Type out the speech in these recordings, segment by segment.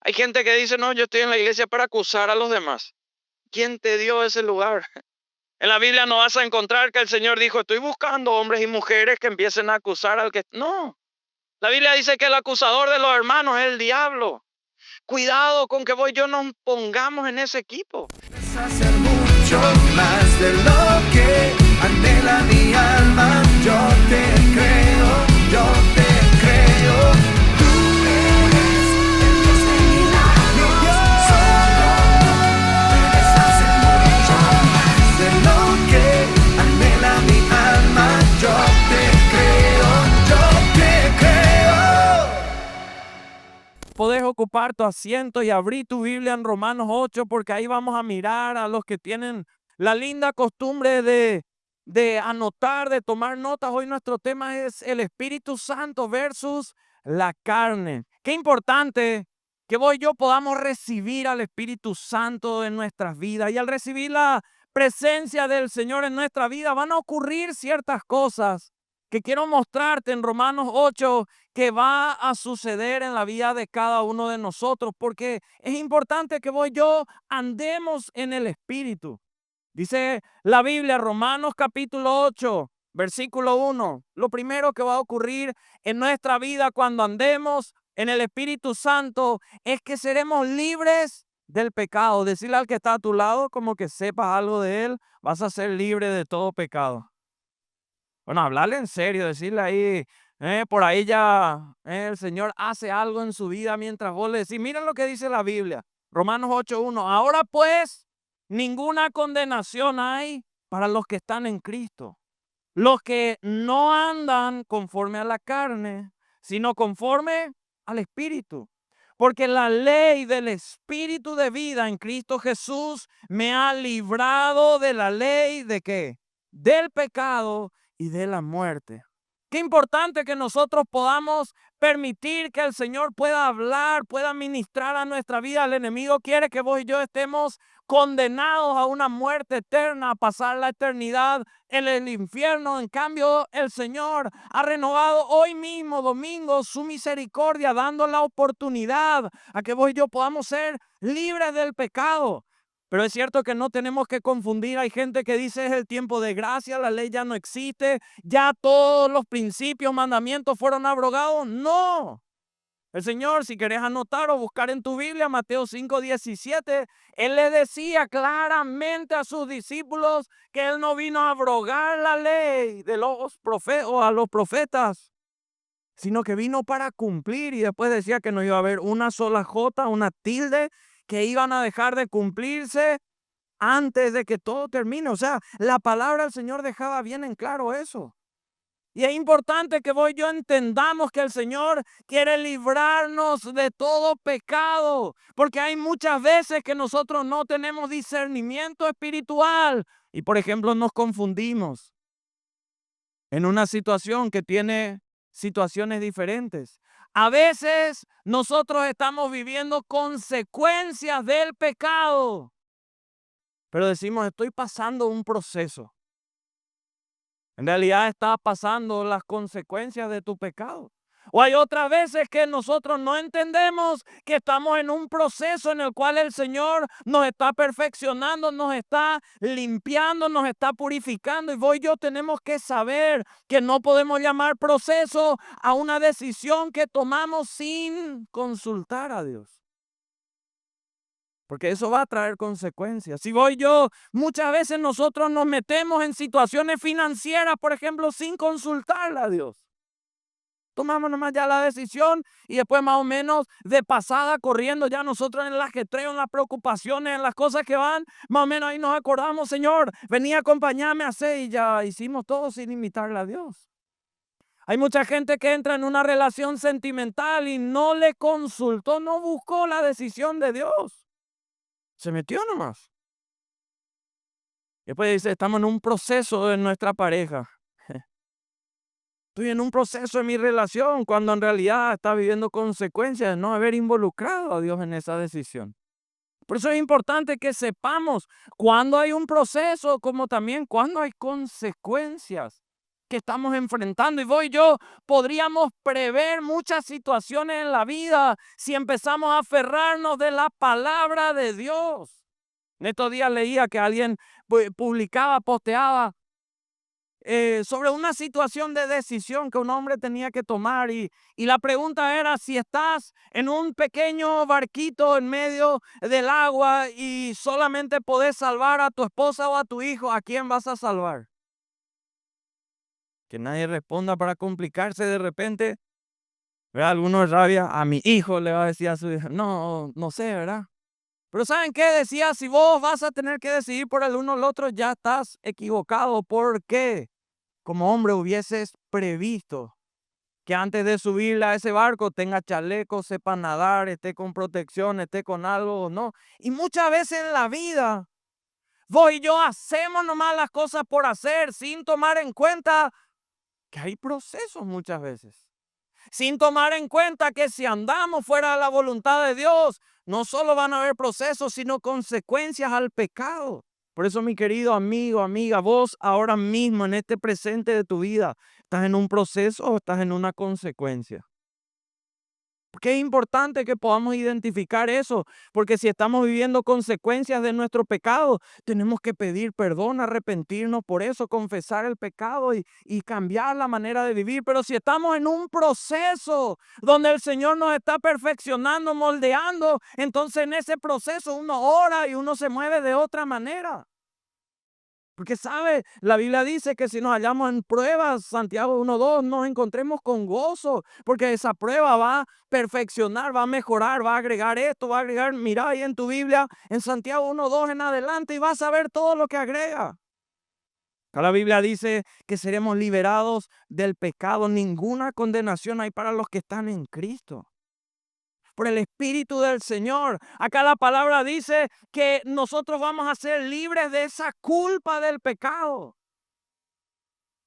Hay gente que dice, no, yo estoy en la iglesia para acusar a los demás. ¿Quién te dio ese lugar? En la Biblia no vas a encontrar que el Señor dijo, estoy buscando hombres y mujeres que empiecen a acusar al que... No, la Biblia dice que el acusador de los hermanos es el diablo. Cuidado con que vos y yo nos pongamos en ese equipo. Es hacer mucho más de lo que anhela mi alma. Yo te creo, yo te creo. Tú eres el Dios de milagros. Solo puedes hacer mucho más de lo que anhela mi alma. Yo te creo, yo te creo. Podés ocupar tu asiento y abrir tu Biblia en Romanos 8, porque ahí vamos a mirar a los que tienen la linda costumbre de anotar, de tomar notas. Hoy nuestro tema es el Espíritu Santo versus la carne. Qué importante que vos y yo podamos recibir al Espíritu Santo en nuestras vidas. Y al recibir la presencia del Señor en nuestra vida van a ocurrir ciertas cosas que quiero mostrarte en Romanos 8 que va a suceder en la vida de cada uno de nosotros, porque es importante que vos y yo andemos en el Espíritu. Dice la Biblia, Romanos capítulo 8, versículo 1, lo primero que va a ocurrir en nuestra vida cuando andemos en el Espíritu Santo es que seremos libres del pecado. Decirle al que está a tu lado, como que sepas algo de él, vas a ser libre de todo pecado. Bueno, hablarle en serio, decirle ahí, por ahí ya el Señor hace algo en su vida mientras vos le decís, miren lo que dice la Biblia, Romanos 8:1. Ahora pues, ninguna condenación hay para los que están en Cristo, los que no andan conforme a la carne, sino conforme al Espíritu. Porque la ley del Espíritu de vida en Cristo Jesús me ha librado de la ley de ¿qué? Del pecado y de la muerte. Qué importante que nosotros podamos permitir que el Señor pueda hablar, pueda ministrar a nuestra vida. El enemigo quiere que vos y yo estemos condenados a una muerte eterna, a pasar la eternidad en el infierno. En cambio, el Señor ha renovado hoy mismo, domingo, su misericordia, dando la oportunidad a que vos y yo podamos ser libres del pecado. Pero es cierto que no tenemos que confundir. Hay gente que dice es el tiempo de gracia, la ley ya no existe, ya todos los principios, mandamientos fueron abrogados. No. El Señor, si querés anotar o buscar en tu Biblia, Mateo 5:17, Él le decía claramente a sus discípulos que Él no vino a abrogar la ley de los profetas o a los profetas, sino que vino para cumplir. Y después decía que no iba a haber una sola jota, una tilde, que iban a dejar de cumplirse antes de que todo termine. O sea, la palabra del Señor dejaba bien en claro eso. Y es importante que vos y yo entendamos que el Señor quiere librarnos de todo pecado, porque hay muchas veces que nosotros no tenemos discernimiento espiritual y, por ejemplo, nos confundimos en una situación que tiene situaciones diferentes. A veces nosotros estamos viviendo consecuencias del pecado, pero decimos, estoy pasando un proceso. En realidad estás pasando las consecuencias de tu pecado. O hay otras veces que nosotros no entendemos que estamos en un proceso en el cual el Señor nos está perfeccionando, nos está limpiando, nos está purificando. Y vos y yo tenemos que saber que no podemos llamar proceso a una decisión que tomamos sin consultar a Dios. Porque eso va a traer consecuencias. Si voy yo, muchas veces nosotros nos metemos en situaciones financieras, por ejemplo, sin consultarle a Dios. Tomamos nomás ya la decisión y después más o menos de pasada corriendo ya nosotros en el ajetreo, en las preocupaciones, en las cosas que van, más o menos ahí nos acordamos, Señor, vení a acompañarme a hacer y ya hicimos todo sin invitarle a Dios. Hay mucha gente que entra en una relación sentimental y no le consultó, no buscó la decisión de Dios. Se metió nomás. Después dice, estamos en un proceso de nuestra pareja. Estoy en un proceso de mi relación, cuando en realidad está viviendo consecuencias de no haber involucrado a Dios en esa decisión. Por eso es importante que sepamos cuándo hay un proceso, como también cuándo hay consecuencias. que estamos enfrentando. Y vos y yo podríamos prever muchas situaciones en la vida si empezamos a aferrarnos de la palabra de Dios. En estos días leía que alguien publicaba, posteaba sobre una situación de decisión que un hombre tenía que tomar y la pregunta era si estás en un pequeño barquito en medio del agua y solamente podés salvar a tu esposa o a tu hijo, ¿a quién vas a salvar? Que nadie responda para complicarse de repente, ¿verdad? Alguno de rabia, a mi hijo le va a decir a su hija, no, no sé, ¿verdad? Pero ¿saben qué? Decía, si vos vas a tener que decidir por el uno o el otro, ya estás equivocado. ¿Por qué? Como hombre hubieses previsto que antes de subir a ese barco tenga chaleco, sepa nadar, esté con protección, esté con algo o no. Y muchas veces en la vida, vos y yo hacemos nomás las cosas por hacer, sin tomar en cuenta que hay procesos muchas veces. Sin tomar en cuenta que si andamos fuera de la voluntad de Dios, no solo van a haber procesos, sino consecuencias al pecado. Por eso, mi querido amigo, amiga, vos ahora mismo en este presente de tu vida, ¿estás en un proceso o estás en una consecuencia? Porque es importante que podamos identificar eso, porque si estamos viviendo consecuencias de nuestro pecado, tenemos que pedir perdón, arrepentirnos por eso, confesar el pecado y cambiar la manera de vivir. Pero si estamos en un proceso donde el Señor nos está perfeccionando, moldeando, entonces en ese proceso uno ora y uno se mueve de otra manera. Porque, ¿sabe? La Biblia dice que si nos hallamos en pruebas, Santiago 1:2, nos encontremos con gozo, porque esa prueba va a perfeccionar, va a mejorar, va a agregar esto, va a agregar, mira ahí en tu Biblia, en Santiago 1:2 en adelante, y vas a ver todo lo que agrega. Acá la Biblia dice que seremos liberados del pecado, ninguna condenación hay para los que están en Cristo. Por el Espíritu del Señor. Acá la palabra dice que nosotros vamos a ser libres de esa culpa del pecado.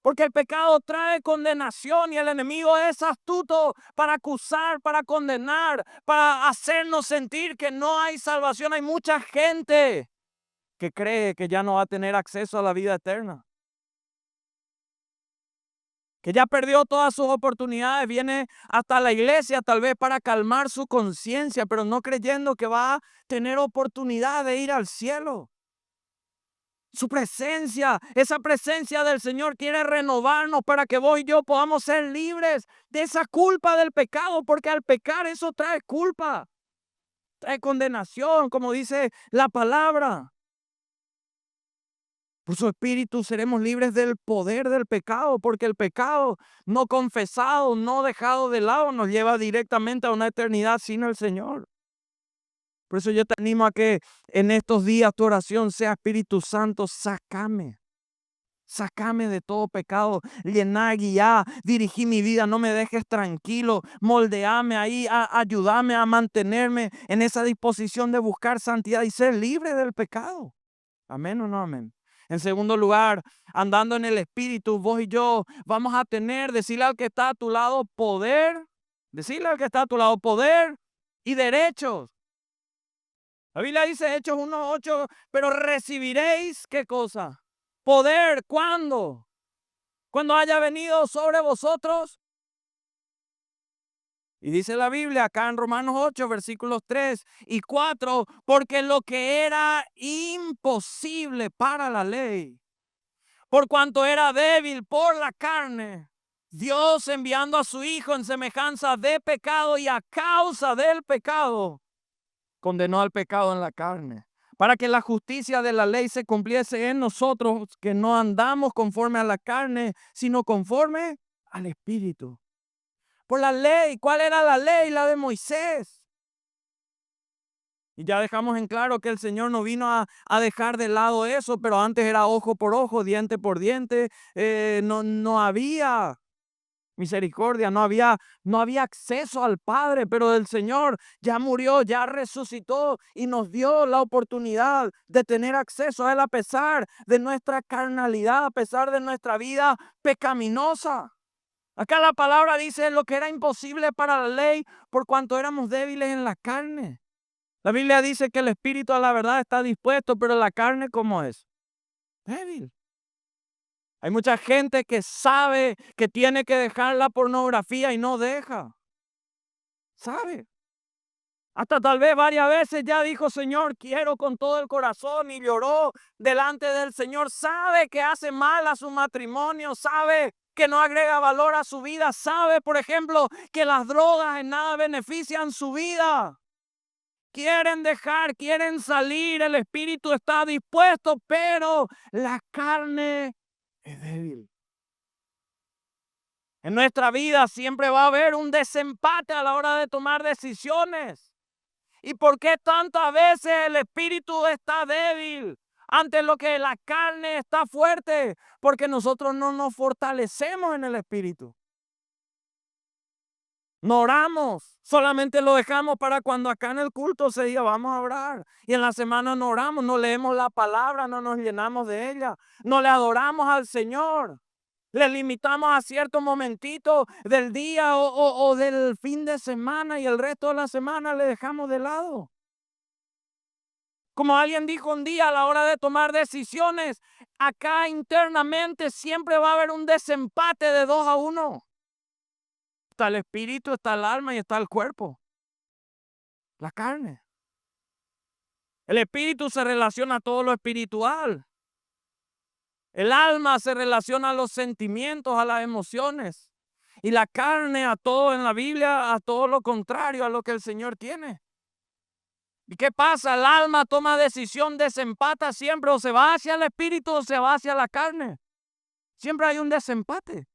Porque el pecado trae condenación y el enemigo es astuto para acusar, para condenar, para hacernos sentir que no hay salvación. Hay mucha gente que cree que ya no va a tener acceso a la vida eterna, que ya perdió todas sus oportunidades, viene hasta la iglesia tal vez para calmar su conciencia, pero no creyendo que va a tener oportunidad de ir al cielo. Su presencia, esa presencia del Señor quiere renovarnos para que vos y yo podamos ser libres de esa culpa del pecado, porque al pecar eso trae culpa, trae condenación, como dice la palabra. Por su Espíritu seremos libres del poder del pecado, porque el pecado no confesado, no dejado de lado, nos lleva directamente a una eternidad sin el Señor. Por eso yo te animo a que en estos días tu oración sea: Espíritu Santo, sácame. Sácame de todo pecado, llená, guía, dirigí mi vida, no me dejes tranquilo, moldeame ahí, ayúdame a mantenerme en esa disposición de buscar santidad y ser libre del pecado. ¿Amén o no amén? En segundo lugar, andando en el Espíritu, vos y yo vamos a tener, decirle al que está a tu lado, poder, decirle al que está a tu lado, poder y derechos. La Biblia dice, Hechos 1:8, pero recibiréis, ¿qué cosa? Poder, ¿cuándo? Cuando haya venido sobre vosotros. Y dice la Biblia acá en Romanos 8, versículos 3 y 4, porque lo que era imposible para la ley, por cuanto era débil por la carne, Dios enviando a su Hijo en semejanza de pecado y a causa del pecado, condenó al pecado en la carne, para que la justicia de la ley se cumpliese en nosotros, que no andamos conforme a la carne, sino conforme al Espíritu. Por la ley, ¿cuál era la ley? La de Moisés. Y ya dejamos en claro que el Señor no vino a dejar de lado eso, pero antes era ojo por ojo, diente por diente, no había misericordia, no había acceso al Padre, pero el Señor ya murió, ya resucitó y nos dio la oportunidad de tener acceso a Él a pesar de nuestra carnalidad, a pesar de nuestra vida pecaminosa. Acá la palabra dice lo que era imposible para la ley por cuanto éramos débiles en la carne. La Biblia dice que el espíritu a la verdad está dispuesto, pero la carne, ¿cómo es? Débil. Hay mucha gente que sabe que tiene que dejar la pornografía y no deja. ¿Sabe? Hasta tal vez varias veces ya dijo, Señor, quiero con todo el corazón, y lloró delante del Señor. Sabe que hace mal a su matrimonio, sabe que no agrega valor a su vida, sabe, por ejemplo, que las drogas en nada benefician su vida. Quieren dejar, quieren salir, el espíritu está dispuesto, pero la carne es débil. En nuestra vida siempre va a haber un desempate a la hora de tomar decisiones. ¿Y por qué tantas veces el espíritu está débil ante lo que la carne está fuerte? Porque nosotros no nos fortalecemos en el espíritu. No oramos, solamente lo dejamos para cuando acá en el culto se diga vamos a orar. Y en la semana no oramos, no leemos la palabra, no nos llenamos de ella, no le adoramos al Señor. Le limitamos a cierto momentito del día o del fin de semana, y el resto de la semana le dejamos de lado. Como alguien dijo un día, a la hora de tomar decisiones, acá internamente siempre va a haber un desempate de 2-1. Está el espíritu, está el alma y está el cuerpo. La carne. El espíritu se relaciona a todo lo espiritual. El alma se relaciona a los sentimientos, a las emociones. Y la carne a todo en la Biblia, a todo lo contrario a lo que el Señor tiene. ¿Y qué pasa? El alma toma decisión, desempata siempre, o se va hacia el espíritu o se va hacia la carne. Siempre hay un desempate.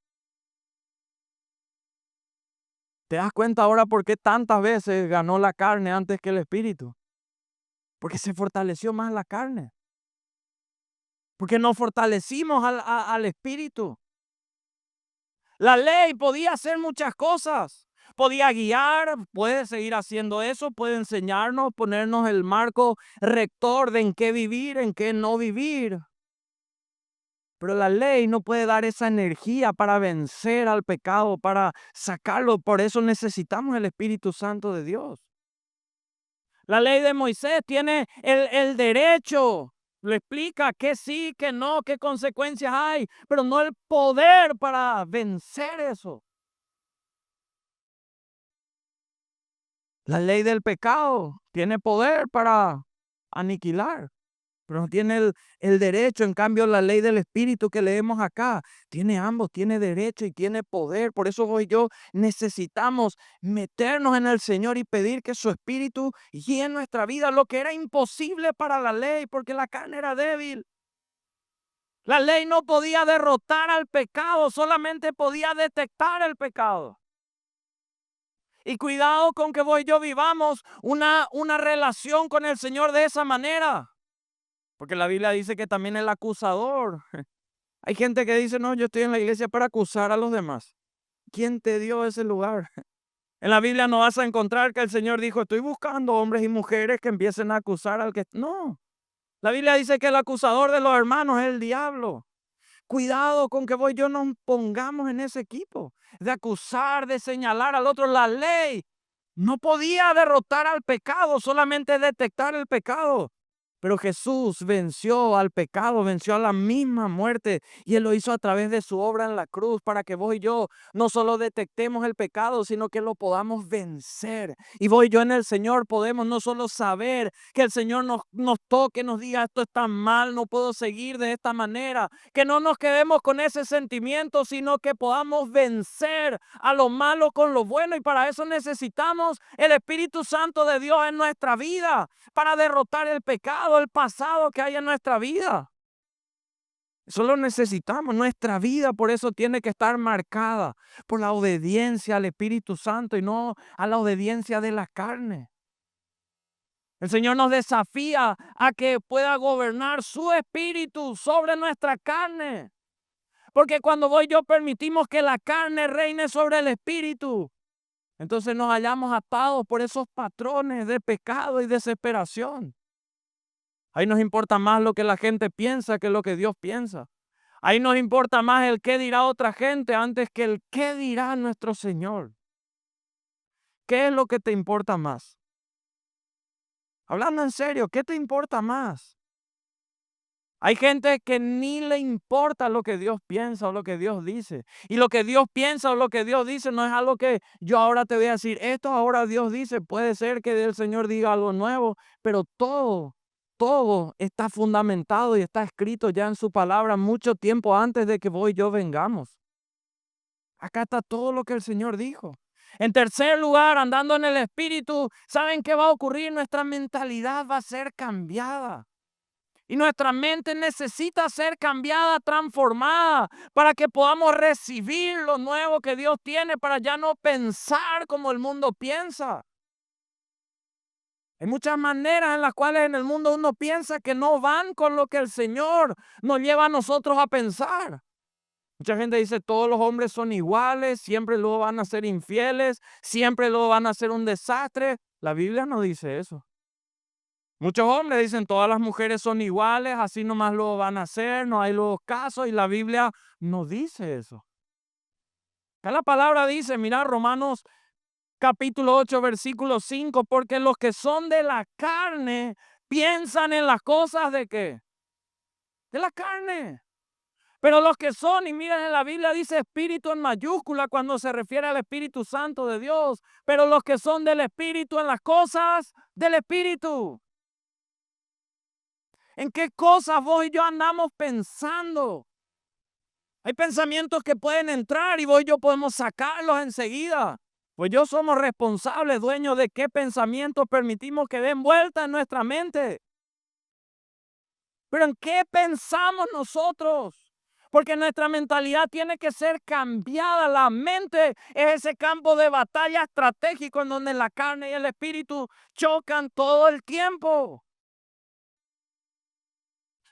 ¿Te das cuenta ahora por qué tantas veces ganó la carne antes que el espíritu? Porque se fortaleció más la carne. Porque nos fortalecimos al espíritu. La ley podía hacer muchas cosas. Podía guiar, puede seguir haciendo eso, puede enseñarnos, ponernos el marco rector de en qué vivir, en qué no vivir. Pero la ley no puede dar esa energía para vencer al pecado, para sacarlo. Por eso necesitamos el Espíritu Santo de Dios. La ley de Moisés tiene el derecho, le explica que sí, que no, qué consecuencias hay, pero no el poder para vencer eso. La ley del pecado tiene poder para aniquilar, pero no tiene el derecho. En cambio, la ley del Espíritu que leemos acá tiene ambos, tiene derecho y tiene poder. Por eso vos y yo necesitamos meternos en el Señor y pedir que su Espíritu guíe nuestra vida, lo que era imposible para la ley, porque la carne era débil. La ley no podía derrotar al pecado, solamente podía detectar el pecado. Y cuidado con que vos y yo vivamos una relación con el Señor de esa manera. Porque la Biblia dice que también el acusador. Hay gente que dice, no, yo estoy en la iglesia para acusar a los demás. ¿Quién te dio ese lugar? En la Biblia no vas a encontrar que el Señor dijo, estoy buscando hombres y mujeres que empiecen a acusar al que... No. La Biblia dice que el acusador de los hermanos es el diablo. Cuidado con que vos y yo nos pongamos en ese equipo de acusar, de señalar al otro. La ley no podía derrotar al pecado, solamente detectar el pecado. Pero Jesús venció al pecado, venció a la misma muerte, y Él lo hizo a través de su obra en la cruz para que vos y yo no solo detectemos el pecado, sino que lo podamos vencer. Y vos y yo en el Señor podemos no solo saber que el Señor nos toque, nos diga esto está mal, no puedo seguir de esta manera, que no nos quedemos con ese sentimiento, sino que podamos vencer a lo malo con lo bueno. Y para eso necesitamos el Espíritu Santo de Dios en nuestra vida, para derrotar el pecado, el pasado que hay en nuestra vida. Eso lo necesitamos. Nuestra vida por eso tiene que estar marcada por la obediencia al Espíritu Santo y no a la obediencia de la carne. El Señor nos desafía a que pueda gobernar su espíritu sobre nuestra carne. Porque cuando vos y yo permitimos que la carne reine sobre el espíritu, entonces nos hallamos atados por esos patrones de pecado y desesperación. Ahí nos importa más lo que la gente piensa que lo que Dios piensa. Ahí nos importa más el qué dirá otra gente antes que el qué dirá nuestro Señor. ¿Qué es lo que te importa más? Hablando en serio, ¿qué te importa más? Hay gente que ni le importa lo que Dios piensa o lo que Dios dice. Y lo que Dios piensa o lo que Dios dice no es algo que yo ahora te voy a decir. Esto ahora Dios dice. Puede ser que el Señor diga algo nuevo, pero todo está fundamentado y está escrito ya en su palabra mucho tiempo antes de que vos y yo vengamos. Acá está todo lo que el Señor dijo. En tercer lugar, andando en el Espíritu, ¿saben qué va a ocurrir? Nuestra mentalidad va a ser cambiada. Y nuestra mente necesita ser cambiada, transformada, para que podamos recibir lo nuevo que Dios tiene, para ya no pensar como el mundo piensa. Hay muchas maneras en las cuales en el mundo uno piensa que no van con lo que el Señor nos lleva a nosotros a pensar. Mucha gente dice, todos los hombres son iguales, siempre luego van a ser infieles, siempre luego van a ser un desastre. La Biblia no dice eso. Muchos hombres dicen, todas las mujeres son iguales, así nomás lo van a hacer, no hay los casos, y la Biblia no dice eso. Acá la palabra dice, mira, Romanos capítulo 8, versículo 5, porque los que son de la carne piensan en las cosas de ¿qué? De la carne. Pero los que son, y miren en la Biblia dice espíritu en mayúscula cuando se refiere al Espíritu Santo de Dios, pero los que son del Espíritu en las cosas del Espíritu. ¿En qué cosas vos y yo andamos pensando? Hay pensamientos que pueden entrar y vos y yo podemos sacarlos enseguida. Pues yo somos responsables, dueños de qué pensamientos permitimos que den vuelta en nuestra mente. Pero ¿en qué pensamos nosotros? Porque nuestra mentalidad tiene que ser cambiada. La mente es ese campo de batalla estratégico en donde la carne y el espíritu chocan todo el tiempo.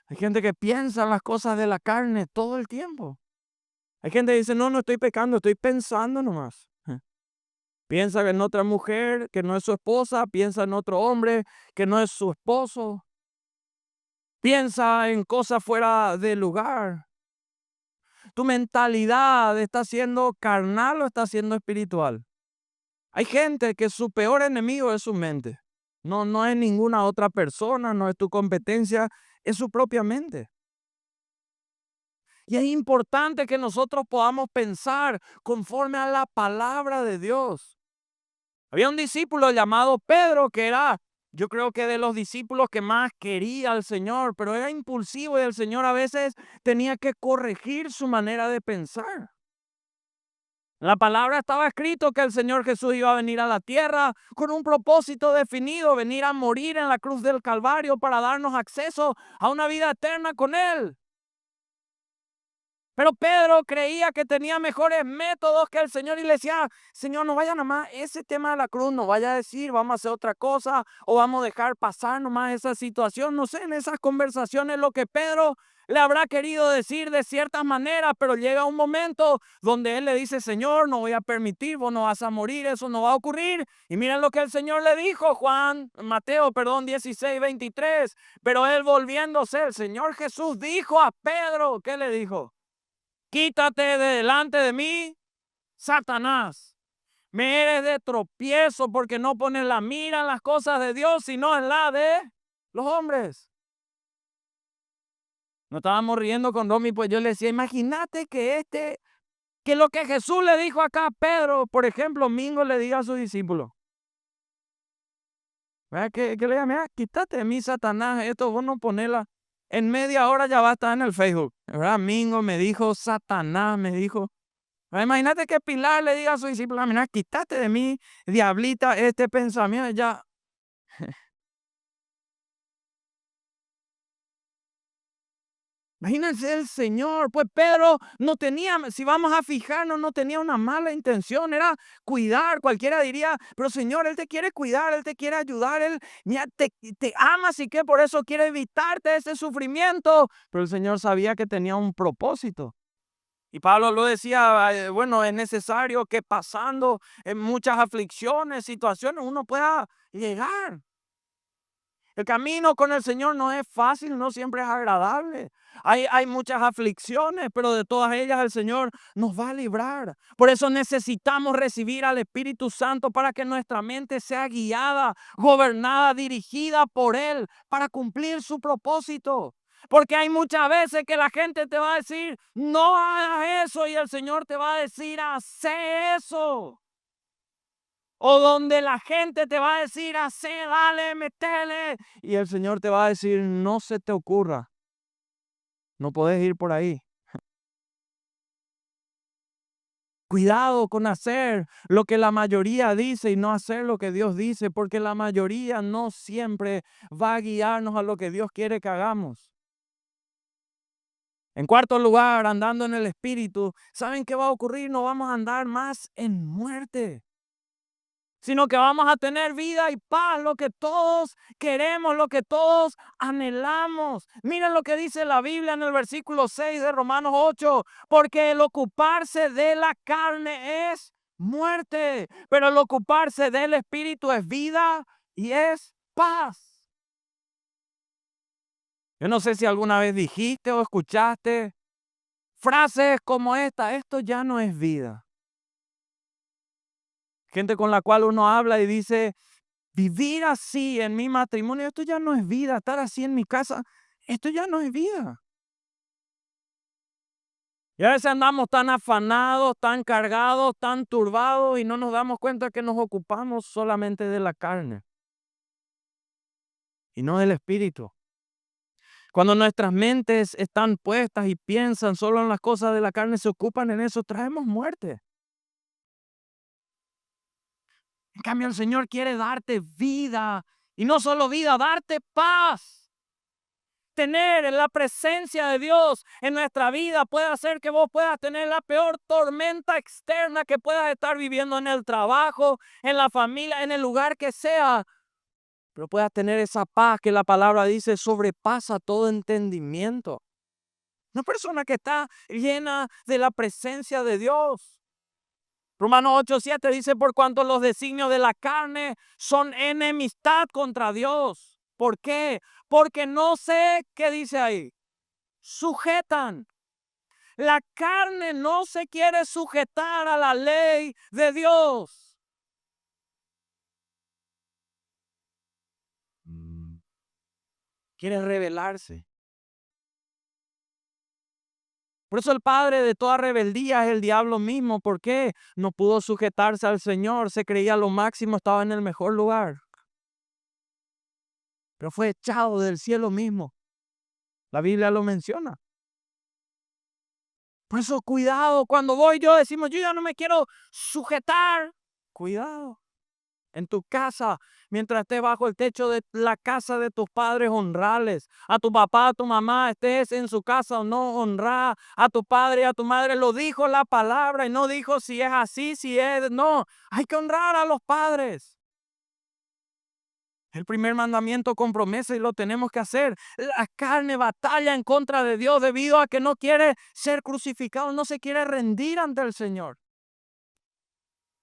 Hay gente que piensa en las cosas de la carne todo el tiempo. Hay gente que dice, no estoy pecando, estoy pensando nomás. Piensa en otra mujer que no es su esposa, piensa en otro hombre que no es su esposo. Piensa en cosas fuera de lugar. ¿Tu mentalidad está siendo carnal o está siendo espiritual? Hay gente que su peor enemigo es su mente. No es ninguna otra persona, no es tu competencia, es su propia mente. Y es importante que nosotros podamos pensar conforme a la palabra de Dios. Había un discípulo llamado Pedro que era, yo creo que de los discípulos que más quería al Señor, pero era impulsivo y el Señor a veces tenía que corregir su manera de pensar. En la palabra estaba escrito que el Señor Jesús iba a venir a la tierra con un propósito definido, venir a morir en la cruz del Calvario para darnos acceso a una vida eterna con Él. Pero Pedro creía que tenía mejores métodos que el Señor y le decía, Señor, no vaya nomás, ese tema de la cruz no vaya a decir, vamos a hacer otra cosa o vamos a dejar pasar nomás esa situación. No sé, en esas conversaciones lo que Pedro le habrá querido decir de ciertas maneras, pero llega un momento donde él le dice, Señor, no voy a permitir, vos no vas a morir, eso no va a ocurrir. Y miren lo que el Señor le dijo, Mateo 16, 23. Pero él volviéndose, el Señor Jesús dijo a Pedro, ¿qué le dijo? Quítate de delante de mí, Satanás. Me eres de tropiezo porque no pones la mira en las cosas de Dios, sino en la de los hombres. Nos estábamos riendo con Romy, pues yo le decía, imagínate que lo que Jesús le dijo acá a Pedro, por ejemplo, Mingo le diga a sus discípulos. Que le diga, mira, quítate de mí, Satanás, esto vos no ponela. En media hora ya va a estar en el Facebook. ¿Verdad? Mingo me dijo, Satanás me dijo. Imagínate que Pilar le diga a su discípulo, mira, quítate de mí, diablita, este pensamiento. Ya. Imagínense el Señor, pues Pedro no tenía, si vamos a fijarnos, no tenía una mala intención, era cuidar. Cualquiera diría, pero Señor, Él te quiere cuidar, Él te quiere ayudar, Él mira, te ama, así que por eso quiere evitarte ese sufrimiento. Pero el Señor sabía que tenía un propósito. Y Pablo lo decía, bueno, es necesario que pasando en muchas aflicciones, situaciones, uno pueda llegar. El camino con el Señor no es fácil, no siempre es agradable. Hay muchas aflicciones, pero de todas ellas el Señor nos va a librar. Por eso necesitamos recibir al Espíritu Santo para que nuestra mente sea guiada, gobernada, dirigida por Él para cumplir su propósito. Porque hay muchas veces que la gente te va a decir, no hagas eso, y el Señor te va a decir, haz eso. O donde la gente te va a decir, dale, metele. Y el Señor te va a decir, no se te ocurra. No podés ir por ahí. Cuidado con hacer lo que la mayoría dice y no hacer lo que Dios dice, porque la mayoría no siempre va a guiarnos a lo que Dios quiere que hagamos. En cuarto lugar, andando en el Espíritu, ¿saben qué va a ocurrir? No vamos a andar más en muerte, sino que vamos a tener vida y paz, lo que todos queremos, lo que todos anhelamos. Miren lo que dice la Biblia en el versículo 6 de Romanos 8, porque el ocuparse de la carne es muerte, pero el ocuparse del Espíritu es vida y es paz. Yo no sé si alguna vez dijiste o escuchaste frases como esta, esto ya no es vida. Gente con la cual uno habla y dice, vivir así en mi matrimonio, esto ya no es vida. Estar así en mi casa, esto ya no es vida. Y a veces andamos tan afanados, tan cargados, tan turbados y no nos damos cuenta que nos ocupamos solamente de la carne y no del espíritu. Cuando nuestras mentes están puestas y piensan solo en las cosas de la carne, se ocupan en eso, traemos muerte. En cambio, el Señor quiere darte vida y no solo vida, darte paz. Tener la presencia de Dios en nuestra vida puede hacer que vos puedas tener la peor tormenta externa que puedas estar viviendo en el trabajo, en la familia, en el lugar que sea. Pero puedas tener esa paz que la palabra dice sobrepasa todo entendimiento. Una persona que está llena de la presencia de Dios. Romanos 8:7 dice, por cuanto los designios de la carne son enemistad contra Dios. ¿Por qué? Porque no sé qué dice ahí. Sujetan. La carne no se quiere sujetar a la ley de Dios. Quiere rebelarse. Por eso el padre de toda rebeldía es el diablo mismo. ¿Por qué? No pudo sujetarse al Señor, se creía lo máximo, estaba en el mejor lugar. Pero fue echado del cielo mismo. La Biblia lo menciona. Por eso cuidado, cuando vos y yo decimos, yo ya no me quiero sujetar. Cuidado. En tu casa, mientras estés bajo el techo de la casa de tus padres, honrales. A tu papá, a tu mamá, estés en su casa o no, honrar a tu padre y a tu madre. Lo dijo la palabra y no dijo si es así, si es... No, hay que honrar a los padres. El primer mandamiento con promesa y lo tenemos que hacer. La carne batalla en contra de Dios debido a que no quiere ser crucificado, no se quiere rendir ante el Señor.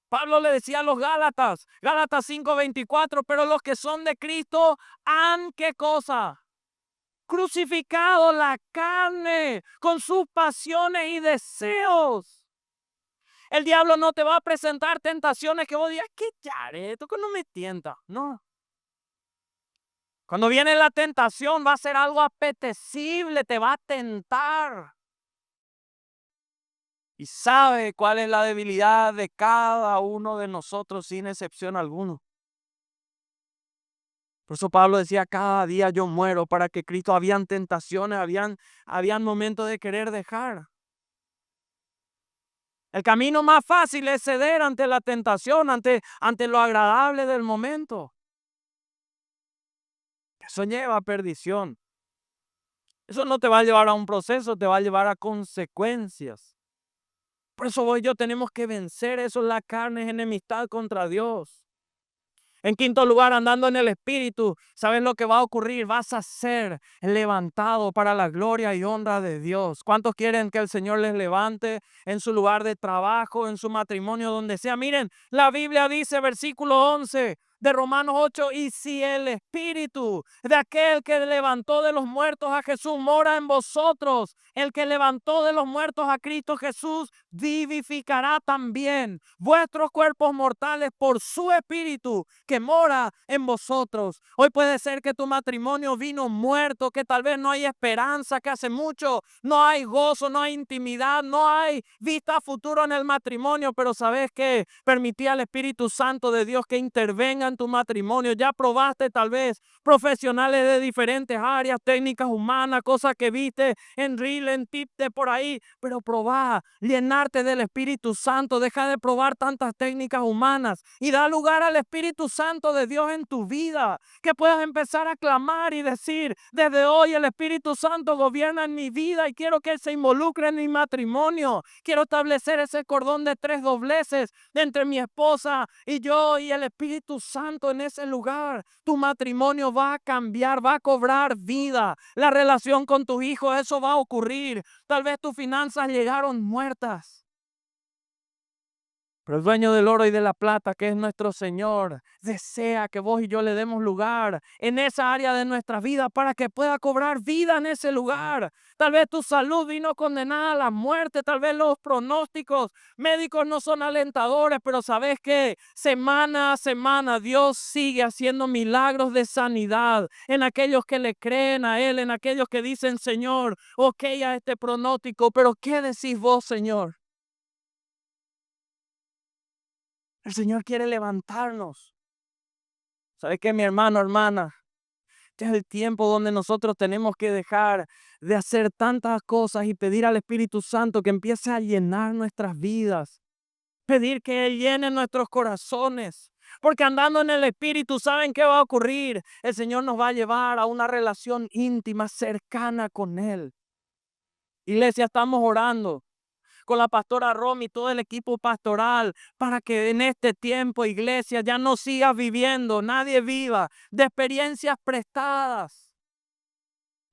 Pablo le decía a los Gálatas, Gálatas 5:24, pero los que son de Cristo han, ¿qué cosa? Crucificado la carne con sus pasiones y deseos. El diablo no te va a presentar tentaciones que vos digas, ¿qué charé? Esto que no me tienta. No. Cuando viene la tentación va a ser algo apetecible, te va a tentar. Y sabe cuál es la debilidad de cada uno de nosotros sin excepción alguna. Por eso Pablo decía, cada día yo muero para que Cristo, habían tentaciones, habían momentos de querer dejar. El camino más fácil es ceder ante la tentación, ante lo agradable del momento. Eso lleva a perdición. Eso no te va a llevar a un proceso, te va a llevar a consecuencias. Por eso vos y yo tenemos que vencer eso. La carne es enemistad contra Dios. En quinto lugar, andando en el Espíritu, ¿sabes lo que va a ocurrir? Vas a ser levantado para la gloria y honra de Dios. ¿Cuántos quieren que el Señor les levante en su lugar de trabajo, en su matrimonio, donde sea? Miren, la Biblia dice, versículo 11, de Romanos 8, y si el espíritu de aquel que levantó de los muertos a Jesús mora en vosotros, el que levantó de los muertos a Cristo Jesús vivificará también vuestros cuerpos mortales por su espíritu que mora en vosotros. Hoy puede ser que tu matrimonio vino muerto, que tal vez no hay esperanza, que hace mucho no hay gozo, no hay intimidad, no hay vista a futuro en el matrimonio, pero sabes que permití al Espíritu Santo de Dios que intervenga en tu matrimonio. Ya probaste tal vez profesionales de diferentes áreas, técnicas humanas, cosas que viste en reel, en tip de por ahí, pero probá llenarte del Espíritu Santo. Deja de probar tantas técnicas humanas y da lugar al Espíritu Santo de Dios en tu vida, que puedas empezar a clamar y decir: desde hoy el Espíritu Santo gobierna en mi vida y quiero que Él se involucre en mi matrimonio. Quiero establecer ese cordón de 3 dobleces entre mi esposa y yo y el Espíritu Santo en ese lugar. Tu matrimonio va a cambiar, va a cobrar vida. La relación con tus hijos, eso va a ocurrir. Tal vez tus finanzas llegaron muertas, pero el dueño del oro y de la plata, que es nuestro Señor, desea que vos y yo le demos lugar en esa área de nuestra vida para que pueda cobrar vida en ese lugar. Tal vez tu salud vino condenada a la muerte, tal vez los pronósticos médicos no son alentadores, pero sabes que semana a semana Dios sigue haciendo milagros de sanidad en aquellos que le creen a Él, en aquellos que dicen: Señor, ok a este pronóstico, pero ¿qué decís vos, Señor? El Señor quiere levantarnos. ¿Sabes qué, mi hermano, hermana? Este es el tiempo donde nosotros tenemos que dejar de hacer tantas cosas y pedir al Espíritu Santo que empiece a llenar nuestras vidas. Pedir que Él llene nuestros corazones. Porque andando en el Espíritu, ¿saben qué va a ocurrir? El Señor nos va a llevar a una relación íntima, cercana con Él. Iglesia, estamos orando con la pastora Romy y todo el equipo pastoral para que en este tiempo, iglesia, ya no sigas viviendo, nadie viva de experiencias prestadas.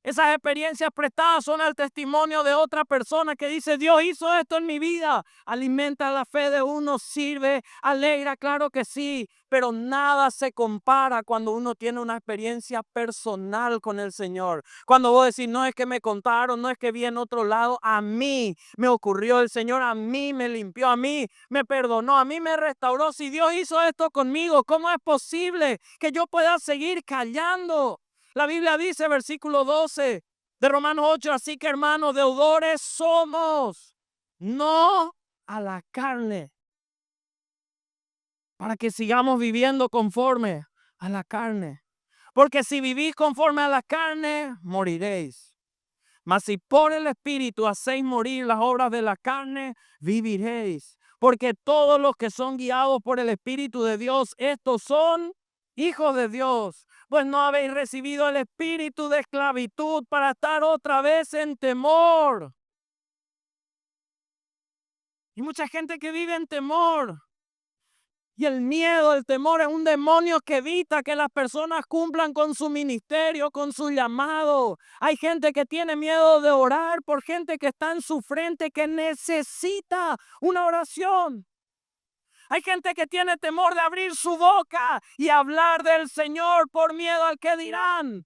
Esas experiencias prestadas son el testimonio de otra persona que dice: Dios hizo esto en mi vida. Alimenta la fe de uno, sirve, alegra, claro que sí, pero nada se compara cuando uno tiene una experiencia personal con el Señor. Cuando vos decís: no es que me contaron, no es que vi en otro lado, a mí me ocurrió, el Señor a mí me limpió, a mí me perdonó, a mí me restauró. Si Dios hizo esto conmigo, ¿cómo es posible que yo pueda seguir callando? La Biblia dice, versículo 12 de Romanos 8, así que, hermanos, deudores somos, no a la carne, para que sigamos viviendo conforme a la carne. Porque si vivís conforme a la carne, moriréis. Mas si por el Espíritu hacéis morir las obras de la carne, viviréis. Porque todos los que son guiados por el Espíritu de Dios, estos son hijos de Dios. Pues no habéis recibido el espíritu de esclavitud para estar otra vez en temor. Y mucha gente que vive en temor. Y el miedo, el temor es un demonio que evita que las personas cumplan con su ministerio, con su llamado. Hay gente que tiene miedo de orar por gente que está en su frente, que necesita una oración. Hay gente que tiene temor de abrir su boca y hablar del Señor por miedo al que dirán.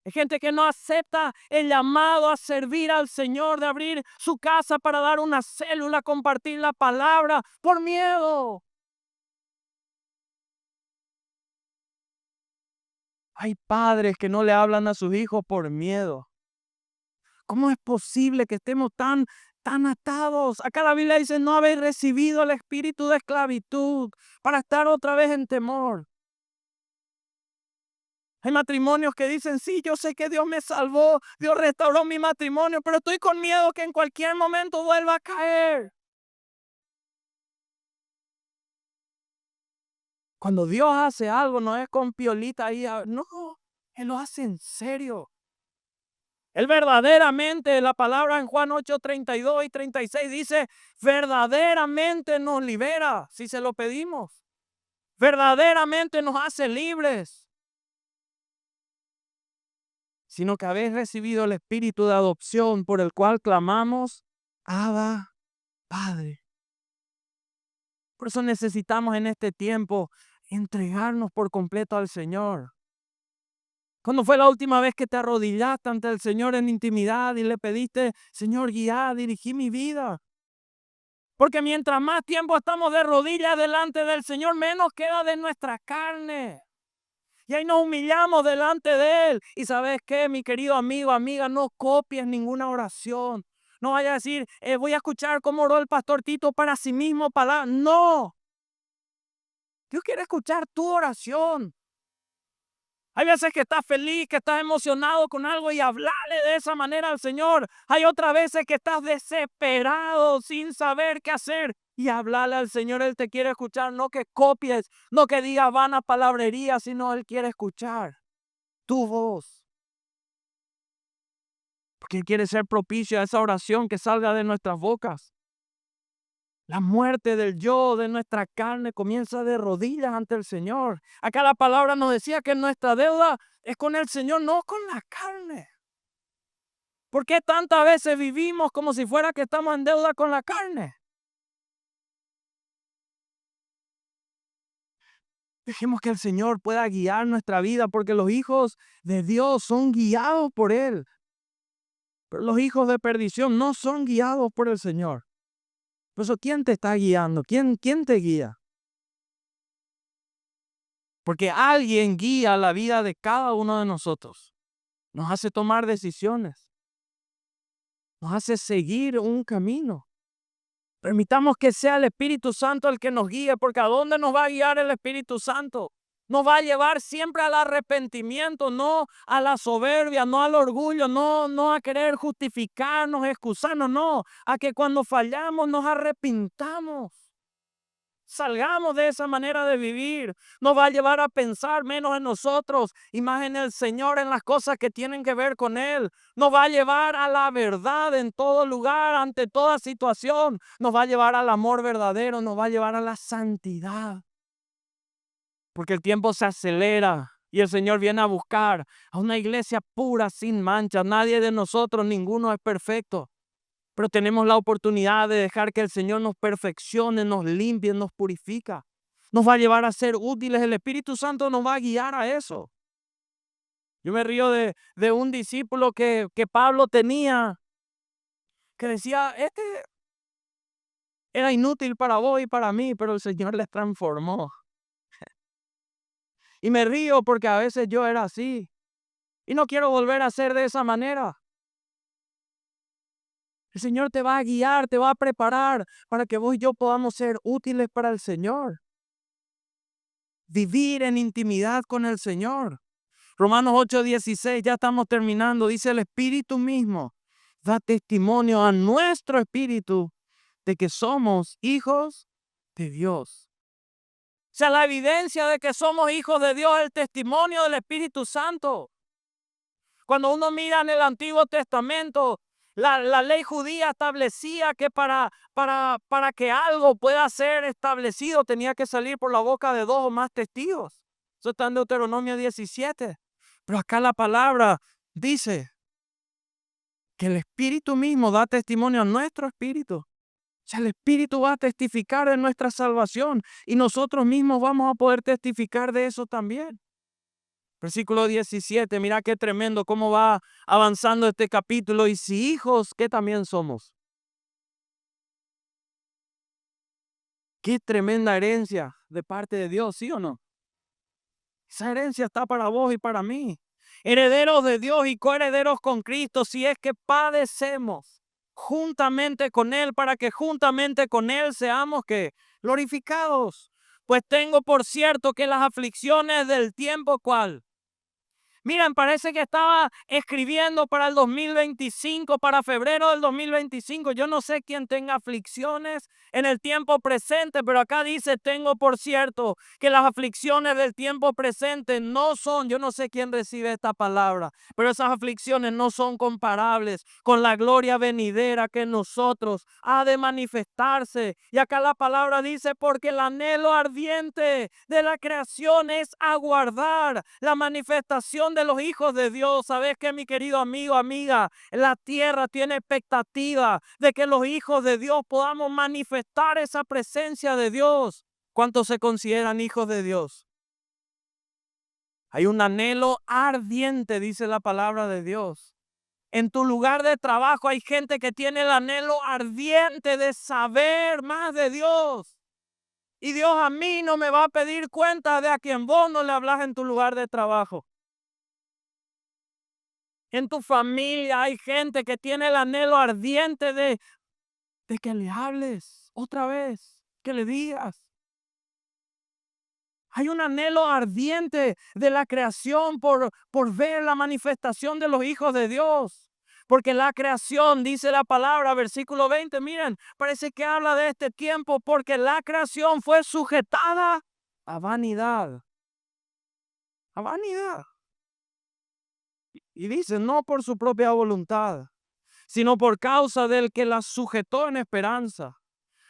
Hay gente que no acepta el llamado a servir al Señor, de abrir su casa para dar una célula, compartir la palabra, por miedo. Hay padres que no le hablan a sus hijos por miedo. ¿Cómo es posible que estemos tan atados? Acá la Biblia dice: no habéis recibido el espíritu de esclavitud para estar otra vez en temor. Hay matrimonios que dicen: sí, yo sé que Dios me salvó, Dios restauró mi matrimonio, pero estoy con miedo que en cualquier momento vuelva a caer. Cuando Dios hace algo, no es con piolita ahí, no, Él lo hace en serio. Él verdaderamente, la palabra en Juan 8, 32 y 36 dice: verdaderamente nos libera si se lo pedimos. Verdaderamente nos hace libres. Sino que habéis recibido el espíritu de adopción por el cual clamamos: Abba, Padre. Por eso necesitamos en este tiempo entregarnos por completo al Señor. ¿Cuándo fue la última vez que te arrodillaste ante el Señor en intimidad y le pediste, Señor, guía, dirigí mi vida? Porque mientras más tiempo estamos de rodillas delante del Señor, menos queda de nuestra carne. Y ahí nos humillamos delante de Él. Y ¿sabes qué, mi querido amigo, amiga? No copies ninguna oración. No vayas a decir, voy a escuchar cómo oró el pastor Tito para sí mismo. No. Dios quiere escuchar tu oración. Hay veces que estás feliz, que estás emocionado con algo y hablarle de esa manera al Señor. Hay otras veces que estás desesperado sin saber qué hacer y hablarle al Señor. Él te quiere escuchar, no que copies, no que digas vana palabrería, sino Él quiere escuchar tu voz. Porque Él quiere ser propicio a esa oración que salga de nuestras bocas. La muerte del yo, de nuestra carne, comienza de rodillas ante el Señor. Acá la palabra nos decía que nuestra deuda es con el Señor, no con la carne. ¿Por qué tantas veces vivimos como si fuera que estamos en deuda con la carne? Dejemos que el Señor pueda guiar nuestra vida, porque los hijos de Dios son guiados por Él. Pero los hijos de perdición no son guiados por el Señor. Por eso, ¿quién te está guiando? ¿Quién te guía? Porque alguien guía la vida de cada uno de nosotros. Nos hace tomar decisiones. Nos hace seguir un camino. Permitamos que sea el Espíritu Santo el que nos guíe, porque ¿a dónde nos va a guiar el Espíritu Santo? Nos va a llevar siempre al arrepentimiento, no a la soberbia, no al orgullo, no a querer justificarnos, excusarnos, no, a que cuando fallamos nos arrepintamos. Salgamos de esa manera de vivir. Nos va a llevar a pensar menos en nosotros y más en el Señor, en las cosas que tienen que ver con Él. Nos va a llevar a la verdad en todo lugar, ante toda situación. Nos va a llevar al amor verdadero, nos va a llevar a la santidad. Porque el tiempo se acelera y el Señor viene a buscar a una iglesia pura, sin mancha. Nadie de nosotros, ninguno es perfecto. Pero tenemos la oportunidad de dejar que el Señor nos perfeccione, nos limpie, nos purifica. Nos va a llevar a ser útiles. El Espíritu Santo nos va a guiar a eso. Yo me río de un discípulo que Pablo tenía, que decía, este era inútil para vos y para mí, pero el Señor les transformó. Y me río porque a veces yo era así. Y no quiero volver a ser de esa manera. El Señor te va a guiar, te va a preparar para que vos y yo podamos ser útiles para el Señor. Vivir en intimidad con el Señor. Romanos 8:16, ya estamos terminando. Dice el Espíritu mismo da testimonio a nuestro espíritu de que somos hijos de Dios. O sea, la evidencia de que somos hijos de Dios es el testimonio del Espíritu Santo. Cuando uno mira en el Antiguo Testamento, la ley judía establecía que para que algo pueda ser establecido tenía que salir por la boca de 2 o más testigos. Eso está en Deuteronomio 17. Pero acá la palabra dice que el Espíritu mismo da testimonio a nuestro espíritu. O sea, el Espíritu va a testificar de nuestra salvación y nosotros mismos vamos a poder testificar de eso también. Versículo 17, mira qué tremendo cómo va avanzando este capítulo. Y si hijos, ¿qué también somos? Qué tremenda herencia de parte de Dios, ¿sí o no? Esa herencia está para vos y para mí. Herederos de Dios y coherederos con Cristo, si es que padecemos juntamente con Él, para que juntamente con Él seamos que glorificados. Pues tengo por cierto que las aflicciones del tiempo, ¿cuál? Miren, parece que estaba escribiendo para el 2025, para febrero del 2025. Yo no sé quién tenga aflicciones en el tiempo presente, pero acá dice, tengo por cierto que las aflicciones del tiempo presente no son, yo no sé quién recibe esta palabra, pero esas aflicciones no son comparables con la gloria venidera que en nosotros ha de manifestarse. Y acá la palabra dice, porque el anhelo ardiente de la creación es aguardar la manifestación de los hijos de Dios. ¿Sabes qué, mi querido amigo, amiga? La tierra tiene expectativa de que los hijos de Dios podamos manifestar esa presencia de Dios. ¿Cuántos se consideran hijos de Dios? Hay un anhelo ardiente, dice la palabra de Dios. En tu lugar de trabajo hay gente que tiene el anhelo ardiente de saber más de Dios. Y Dios a mí no me va a pedir cuenta de a quien vos no le hablas en tu lugar de trabajo. En tu familia hay gente que tiene el anhelo ardiente de que le hables otra vez, que le digas. Hay un anhelo ardiente de la creación por ver la manifestación de los hijos de Dios. Porque la creación, dice la palabra, versículo 20, miren, parece que habla de este tiempo, porque la creación fue sujetada a vanidad. A vanidad. Y dice, no por su propia voluntad, sino por causa del que la sujetó en esperanza.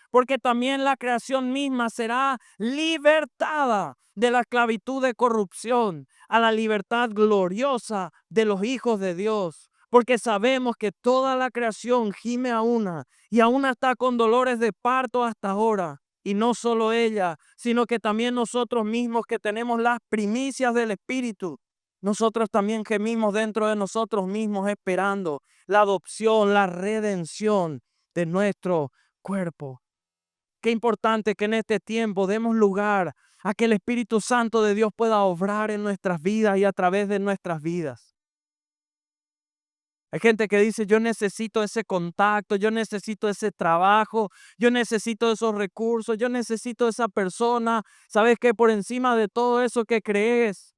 Porque también la creación misma será libertada de la esclavitud de corrupción a la libertad gloriosa de los hijos de Dios. Porque sabemos que toda la creación gime a una y aún está con dolores de parto hasta ahora. Y no solo ella, sino que también nosotros mismos que tenemos las primicias del Espíritu. Nosotros también gemimos dentro de nosotros mismos esperando la adopción, la redención de nuestro cuerpo. Qué importante que en este tiempo demos lugar a que el Espíritu Santo de Dios pueda obrar en nuestras vidas y a través de nuestras vidas. Hay gente que dice, yo necesito ese contacto, yo necesito ese trabajo, yo necesito esos recursos, yo necesito esa persona. ¿Sabes qué? Por encima de todo eso que crees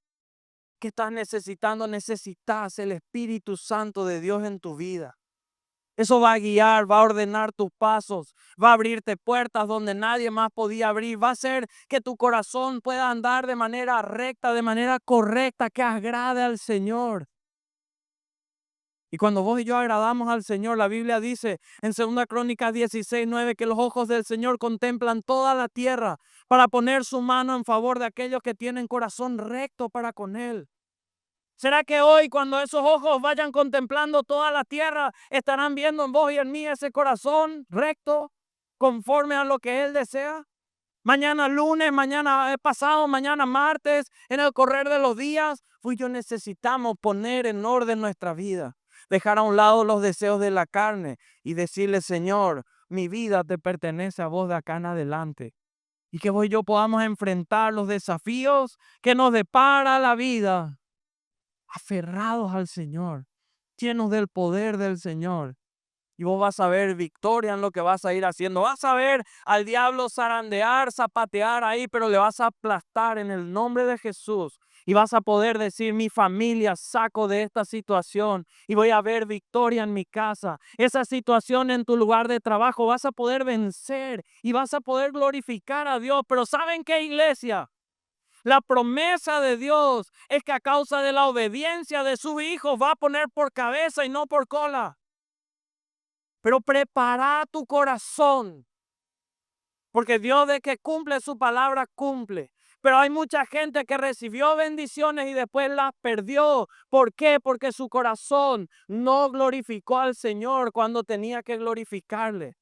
que estás necesitando, necesitas el Espíritu Santo de Dios en tu vida. Eso va a guiar, va a ordenar tus pasos, va a abrirte puertas donde nadie más podía abrir, va a hacer que tu corazón pueda andar de manera recta, de manera correcta, que agrade al Señor. Y cuando vos y yo agradamos al Señor, la Biblia dice en 2 Crónicas 16:9 que los ojos del Señor contemplan toda la tierra para poner su mano en favor de aquellos que tienen corazón recto para con Él. ¿Será que hoy, cuando esos ojos vayan contemplando toda la tierra, estarán viendo en vos y en mí ese corazón recto, conforme a lo que Él desea? Mañana lunes, mañana pasado, mañana martes, en el correr de los días, necesitamos poner en orden nuestra vida. Dejar a un lado los deseos de la carne y decirle, Señor, mi vida te pertenece a vos de acá en adelante. Y que vos y yo podamos enfrentar los desafíos que nos depara la vida. Aferrados al Señor, llenos del poder del Señor. Y vos vas a ver victoria en lo que vas a ir haciendo. Vas a ver al diablo zarandear, zapatear ahí, pero le vas a aplastar en el nombre de Jesús. Y vas a poder decir, mi familia saco de esta situación y voy a ver victoria en mi casa. Esa situación en tu lugar de trabajo vas a poder vencer y vas a poder glorificar a Dios. Pero ¿saben qué, iglesia? La promesa de Dios es que a causa de la obediencia de sus hijos va a poner por cabeza y no por cola. Pero prepara tu corazón, porque Dios de que cumple su palabra, cumple. Pero hay mucha gente que recibió bendiciones y después las perdió. ¿Por qué? Porque su corazón no glorificó al Señor cuando tenía que glorificarle.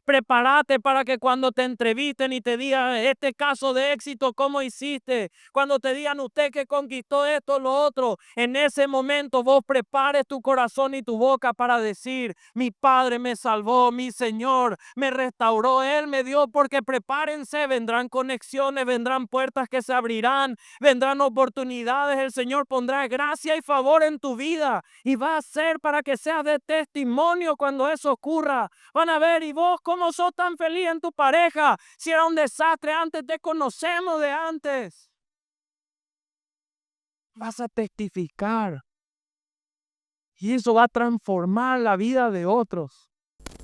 Prepárate para que cuando te entrevisten y te digan este caso de éxito, ¿cómo hiciste? Cuando te digan usted que conquistó esto, lo otro, en ese momento vos prepares tu corazón y tu boca para decir, mi Padre me salvó, mi Señor me restauró, Él me dio, porque prepárense, vendrán conexiones, vendrán puertas que se abrirán, vendrán oportunidades, el Señor pondrá gracia y favor en tu vida y va a ser para que seas de testimonio cuando eso ocurra. Van a ver, y vos, ¿cómo sos tan feliz en tu pareja? Si era un desastre antes, te conocemos de antes. Vas a testificar. Y eso va a transformar la vida de otros.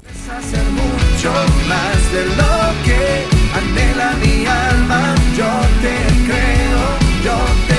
Es hacer mucho más de lo que anhela mi alma. Yo te creo, yo te